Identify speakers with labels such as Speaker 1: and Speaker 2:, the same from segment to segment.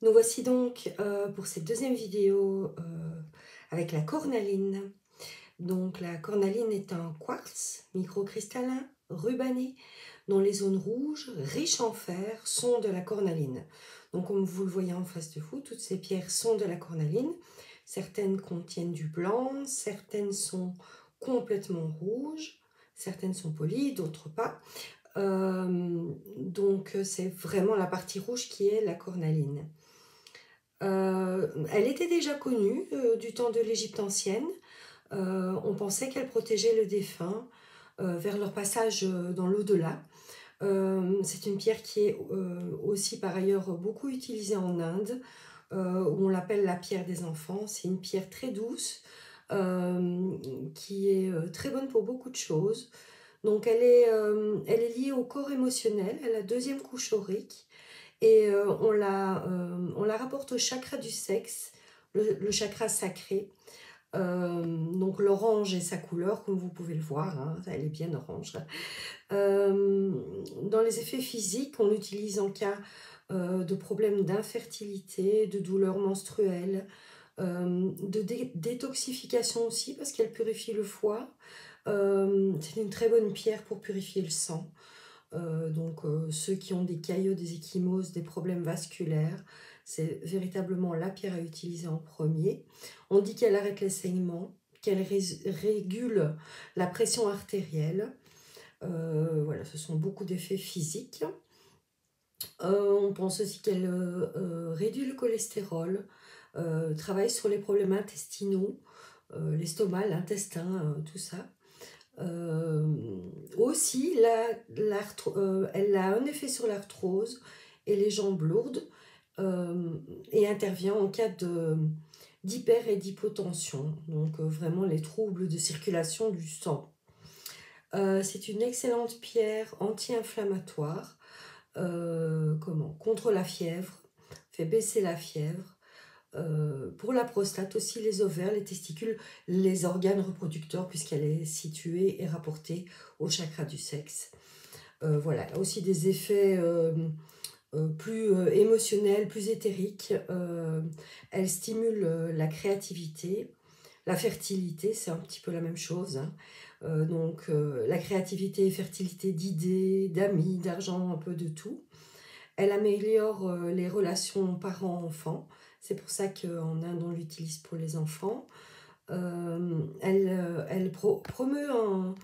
Speaker 1: Nous voici donc pour cette deuxième vidéo avec la cornaline. Donc la cornaline est un quartz microcristallin rubané dont les zones rouges, riches en fer, sont de la cornaline. Donc comme vous le voyez en face de vous, toutes ces pierres sont de la cornaline. Certaines contiennent du blanc, certaines sont complètement rouges, certaines sont polies, d'autres pas. Donc c'est vraiment la partie rouge qui est la cornaline. Elle était déjà connue du temps de l'Égypte ancienne. On pensait qu'elle protégeait le défunt vers leur passage dans l'au-delà. C'est une pierre qui est aussi par ailleurs beaucoup utilisée en Inde, où on l'appelle la pierre des enfants. C'est une pierre très douce, qui est très bonne pour beaucoup de choses. Donc elle est liée au corps émotionnel, à la deuxième couche aurique. Et on la rapporte au chakra du sexe, le chakra sacré. Donc l'orange est sa couleur, comme vous pouvez le voir, hein, elle est bien orange. Dans les effets physiques, on l'utilise en cas de problèmes d'infertilité, de douleurs menstruelles, de détoxification aussi, parce qu'elle purifie le foie. C'est une très bonne pierre pour purifier le sang. Donc ceux qui ont des caillots, des ecchymoses, des problèmes vasculaires, c'est véritablement la pierre à utiliser en premier. On dit qu'elle arrête les saignements, qu'elle régule la pression artérielle. Voilà, ce sont beaucoup d'effets physiques. On pense aussi qu'elle réduit le cholestérol, travaille sur les problèmes intestinaux, l'estomac, l'intestin, tout ça. Aussi, elle a un effet sur l'arthrose et les jambes lourdes, et intervient en cas d'hyper et d'hypotension, donc vraiment les troubles de circulation du sang. C'est une excellente pierre anti-inflammatoire, contre la fièvre, fait baisser la fièvre. Pour la prostate aussi, les ovaires, les testicules, les organes reproducteurs, puisqu'elle est située et rapportée au chakra du sexe. Voilà, aussi des effets plus émotionnels, plus éthériques. Elle stimule la créativité, la fertilité, c'est un petit peu la même chose, hein. Donc la créativité et fertilité d'idées, d'amis, d'argent, un peu de tout. Elle améliore les relations parents-enfants. C'est pour ça qu'en Inde, on l'utilise pour les enfants. Elle promeut un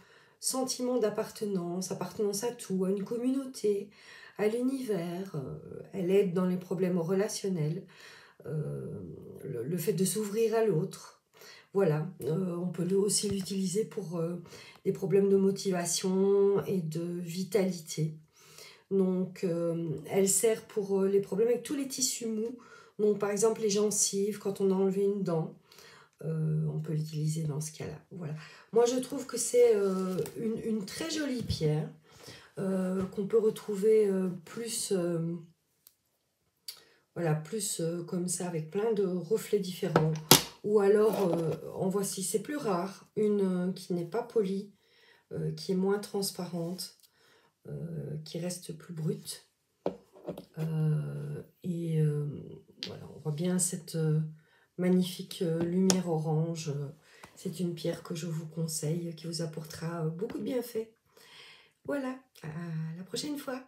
Speaker 1: sentiment d'appartenance, appartenance à tout, à une communauté, à l'univers. Elle aide dans les problèmes relationnels, le fait de s'ouvrir à l'autre. Voilà, on peut aussi l'utiliser pour des problèmes de motivation et de vitalité. Donc, elle sert pour les problèmes avec tous les tissus mous. Donc, par exemple, les gencives, quand on a enlevé une dent, on peut l'utiliser dans ce cas-là. Voilà. Moi, je trouve que c'est une très jolie pierre qu'on peut retrouver voilà, plus comme ça, avec plein de reflets différents. Ou alors, en voici, c'est plus rare, une qui n'est pas polie, qui est moins transparente, qui reste plus brute. Voilà, on voit bien cette magnifique lumière orange. C'est une pierre que je vous conseille, qui vous apportera beaucoup de bienfaits. Voilà, à la prochaine fois.